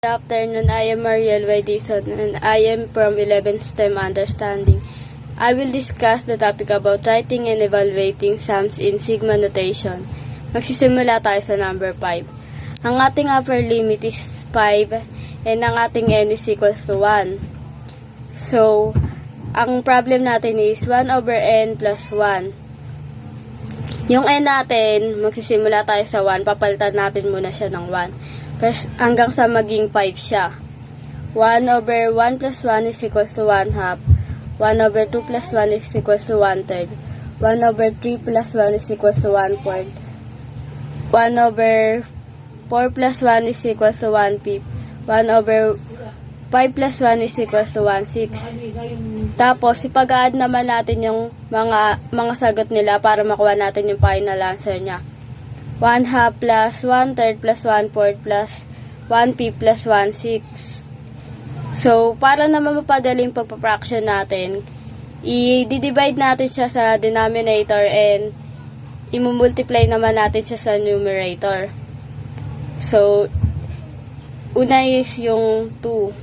Good afternoon, I am Mariel Y. Dizon and I am from 11th STEM Understanding. I will discuss the topic about writing and evaluating sums in sigma notation. Magsisimula tayo sa number 5. Ang ating upper limit is 5 and ang ating n is equals to 1. So, ang problem natin is 1 over n plus 1. Yung n natin, magsisimula tayo sa 1, papalitan natin muna siya ng 1. Hanggang sa maging 5 siya. 1 over 1 plus 1 is equals to 1 half. 1 over 2 plus 1 is equals to 1 third. 1 over 3 plus 1 is equals to 1 fourth. 1 over 4 plus 1 is equals to 1 fifth. 1 over 5 plus 1 is equals to 1 sixth. Tapos, ipag-add naman natin yung mga sagot nila para makuha natin yung final answer niya. 1 half plus 1 third plus 1 fourth plus 1 fifth plus 1 sixth. So, para naman mapadali yung pagpa-fraction natin, i-divide natin siya sa denominator and i-multiply naman natin siya sa numerator. So, una is yung 2.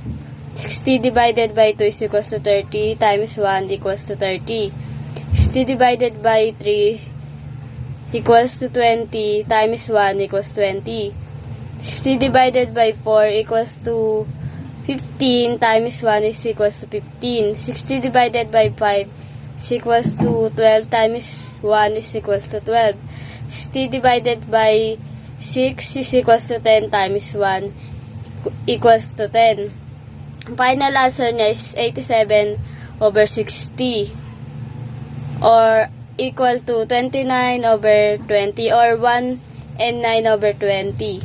60 divided by 2 is equals to 30 times 1 equals to 30. 60 divided by 3 equals to 20 times 1 equals 20. 60 divided by 4 equals to 15 times 1 is equals to 15. 60 divided by 5 is equals to 12 times 1 is equals to 12. 60 divided by 6 is equals to 10 times 1 equals to 10. Final answer niya is 87 over 60 or equal to 29 over 20 or 1 and 9 over 20.